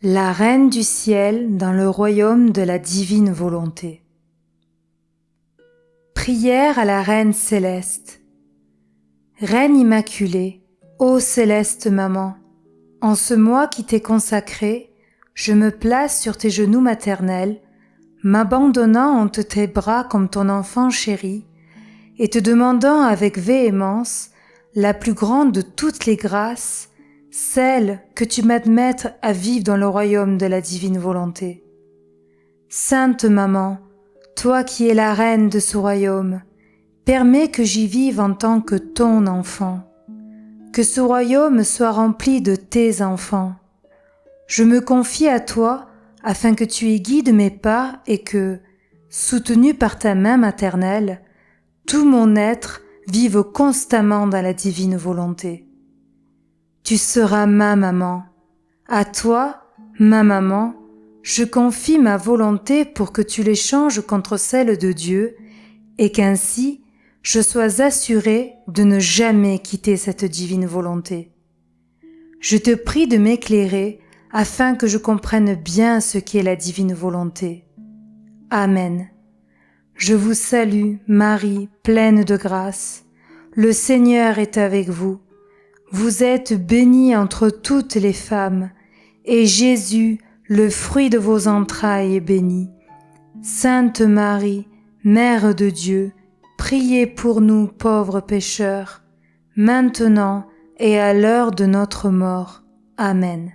La Reine du ciel dans le royaume de la divine volonté. Prière à la Reine céleste. Reine immaculée, ô céleste maman, en ce mois qui t'est consacré, je me place sur tes genoux maternels, m'abandonnant entre tes bras comme ton enfant chéri, et te demandant avec véhémence la plus grande de toutes les grâces, celle que tu m'admettes à vivre dans le royaume de la divine volonté. Sainte Maman, toi qui es la reine de ce royaume, permets que j'y vive en tant que ton enfant, que ce royaume soit rempli de tes enfants. Je me confie à toi afin que tu y guides mes pas et que, soutenu par ta main maternelle, tout mon être vive constamment dans la divine volonté. Tu seras ma maman. À toi, ma maman, je confie ma volonté pour que tu l'échanges contre celle de Dieu et qu'ainsi je sois assurée de ne jamais quitter cette divine volonté. Je te prie de m'éclairer afin que je comprenne bien ce qu'est la divine volonté. Amen. Je vous salue, Marie, pleine de grâce. Le Seigneur est avec vous. Vous êtes bénie entre toutes les femmes, et Jésus, le fruit de vos entrailles, est béni. Sainte Marie, Mère de Dieu, priez pour nous pauvres pécheurs, maintenant et à l'heure de notre mort. Amen.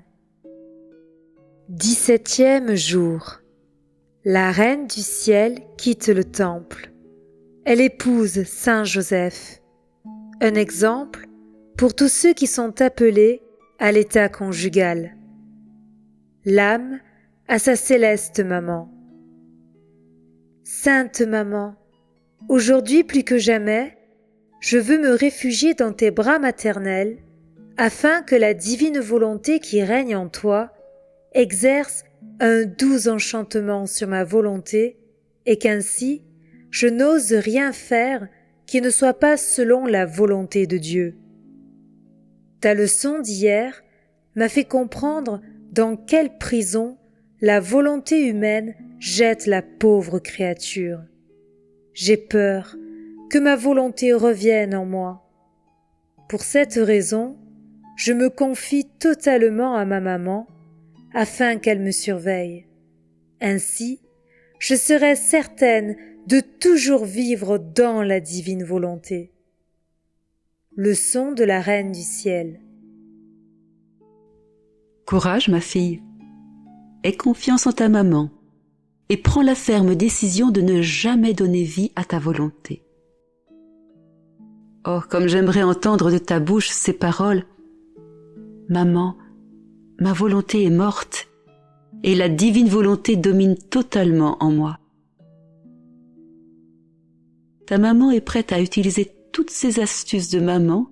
17e jour. La Reine du ciel quitte le temple. Elle épouse Saint Joseph. Un exemple pour tous ceux qui sont appelés à l'état conjugal. L'âme à sa céleste maman. Sainte maman, aujourd'hui plus que jamais, je veux me réfugier dans tes bras maternels afin que la divine volonté qui règne en toi exerce un doux enchantement sur ma volonté et qu'ainsi je n'ose rien faire qui ne soit pas selon la volonté de Dieu. Ta leçon d'hier m'a fait comprendre dans quelle prison la volonté humaine jette la pauvre créature. J'ai peur que ma volonté revienne en moi. Pour cette raison, je me confie totalement à ma maman afin qu'elle me surveille. Ainsi, je serai certaine de toujours vivre dans la divine volonté. Leçon de la Reine du ciel. Courage, ma fille. Aie confiance en ta maman et prends la ferme décision de ne jamais donner vie à ta volonté. Oh, comme j'aimerais entendre de ta bouche ces paroles. Maman, ma volonté est morte et la divine volonté domine totalement en moi. Ta maman est prête à utiliser toutes ces astuces de maman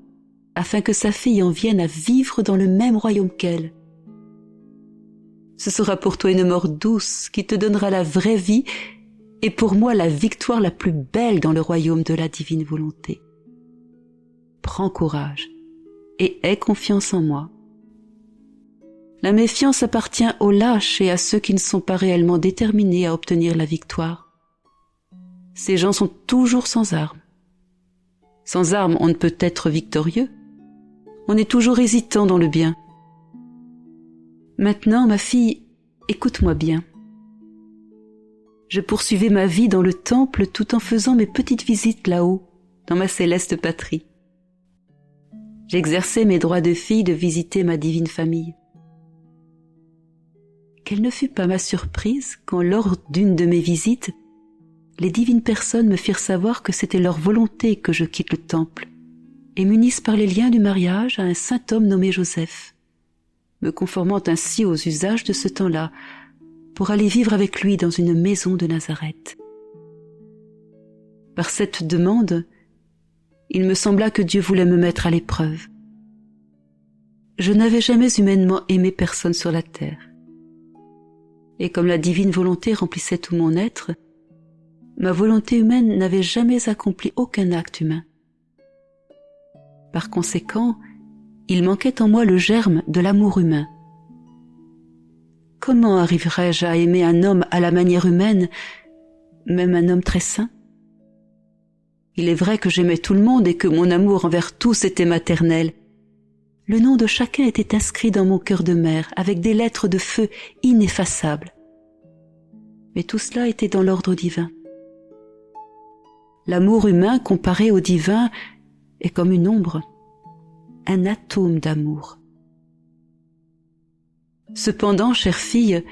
afin que sa fille en vienne à vivre dans le même royaume qu'elle. Ce sera pour toi une mort douce qui te donnera la vraie vie et pour moi la victoire la plus belle dans le royaume de la divine volonté. Prends courage et aie confiance en moi. La méfiance appartient aux lâches et à ceux qui ne sont pas réellement déterminés à obtenir la victoire. Ces gens sont toujours sans armes. Sans armes, on ne peut être victorieux. On est toujours hésitant dans le bien. Maintenant, ma fille, écoute-moi bien. Je poursuivais ma vie dans le temple tout en faisant mes petites visites là-haut, dans ma céleste patrie. J'exerçais mes droits de fille de visiter ma divine famille. Quelle ne fut pas ma surprise quand, lors d'une de mes visites, les divines personnes me firent savoir que c'était leur volonté que je quitte le temple et m'unisse par les liens du mariage à un saint homme nommé Joseph, me conformant ainsi aux usages de ce temps-là pour aller vivre avec lui dans une maison de Nazareth. Par cette demande, il me sembla que Dieu voulait me mettre à l'épreuve. Je n'avais jamais humainement aimé personne sur la terre. Et comme la divine volonté remplissait tout mon être, ma volonté humaine n'avait jamais accompli aucun acte humain. Par conséquent, il manquait en moi le germe de l'amour humain. comment arriverais-je à aimer un homme à la manière humaine, même un homme très saint? Il est vrai que j'aimais tout le monde et que mon amour envers tous était maternel. Le nom de chacun était inscrit dans mon cœur de mère avec des lettres de feu ineffaçables. Mais tout cela était dans l'ordre divin. L'amour humain comparé au divin est comme une ombre, un atome d'amour. Cependant, chère fille,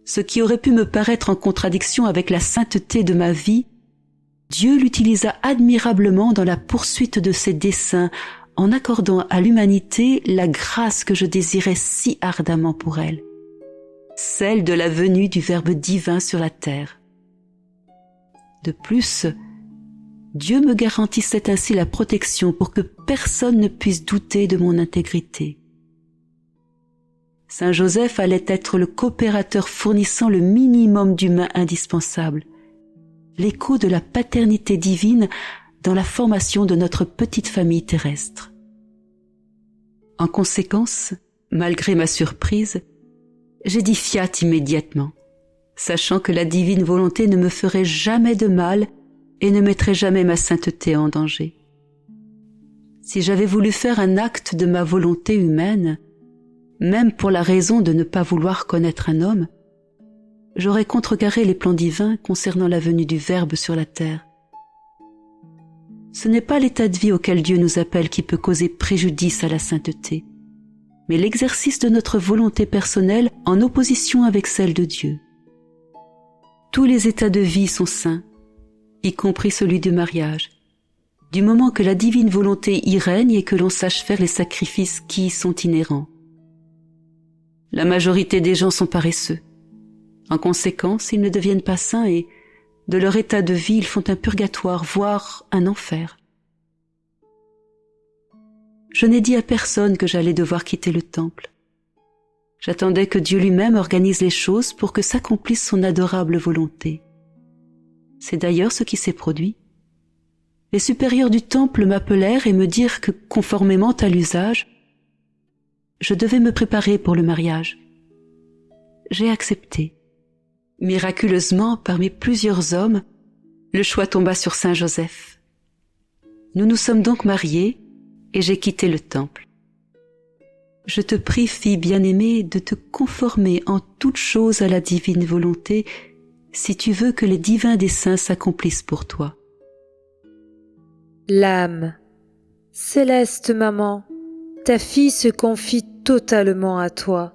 ce qui aurait pu me paraître en contradiction avec la sainteté de ma vie, Dieu l'utilisa admirablement dans la poursuite de ses desseins, en accordant à l'humanité la grâce que je désirais si ardemment pour elle, celle de la venue du Verbe divin sur la terre. De plus, Dieu me garantissait ainsi la protection pour que personne ne puisse douter de mon intégrité. Saint Joseph allait être le coopérateur fournissant le minimum d'humain indispensable, l'écho de la paternité divine dans la formation de notre petite famille terrestre. En conséquence, malgré ma surprise, j'ai dit fiat immédiatement, sachant que la divine volonté ne me ferait jamais de mal et ne mettrait jamais ma sainteté en danger. Si j'avais voulu faire un acte de ma volonté humaine, même pour la raison de ne pas vouloir connaître un homme, j'aurais contrecarré les plans divins concernant la venue du Verbe sur la terre. Ce n'est pas l'état de vie auquel Dieu nous appelle qui peut causer préjudice à la sainteté, mais l'exercice de notre volonté personnelle en opposition avec celle de Dieu. Tous les états de vie sont saints, y compris celui du mariage, du moment que la divine volonté y règne et que l'on sache faire les sacrifices qui y sont inhérents. La majorité des gens sont paresseux. En conséquence, ils ne deviennent pas saints et, de leur état de vie, ils font un purgatoire, voire un enfer. Je n'ai dit à personne que j'allais devoir quitter le temple. J'attendais que Dieu lui-même organise les choses pour que s'accomplisse son adorable volonté. C'est d'ailleurs ce qui s'est produit. Les supérieurs du temple m'appelèrent et me dirent que, conformément à l'usage, je devais me préparer pour le mariage. J'ai accepté. Miraculeusement, parmi plusieurs hommes, le choix tomba sur Saint Joseph. Nous nous sommes donc mariés et j'ai quitté le temple. Je te prie, fille bien-aimée, de te conformer en toutes choses à la divine volonté, si tu veux que les divins desseins s'accomplissent pour toi. L'âme, céleste maman, ta fille se confie totalement à toi.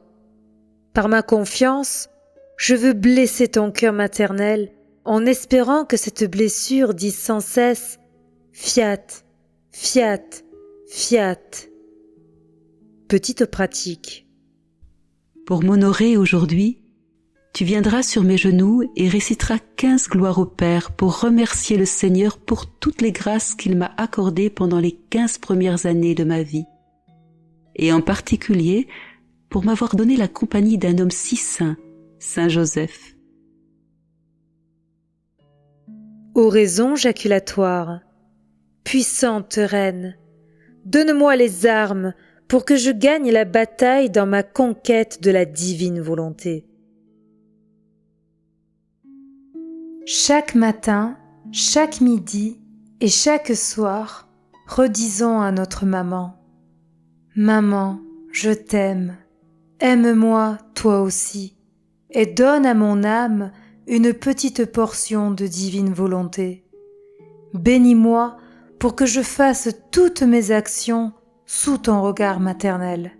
Par ma confiance, je veux blesser ton cœur maternel en espérant que cette blessure dise sans cesse « Fiat, fiat, fiat ». Petite pratique. Pour m'honorer aujourd'hui, tu viendras sur mes genoux et réciteras 15 gloires au Père pour remercier le Seigneur pour toutes les grâces qu'il m'a accordées pendant les 15 premières années de ma vie, et en particulier pour m'avoir donné la compagnie d'un homme si saint, Saint Joseph. Oraison jaculatoire. Puissante reine, donne-moi les armes pour que je gagne la bataille dans ma conquête de la divine volonté. Chaque matin, chaque midi et chaque soir, redisons à notre maman « Maman, je t'aime, aime-moi toi aussi, et donne à mon âme une petite portion de divine volonté. Bénis-moi pour que je fasse toutes mes actions sous ton regard maternel. »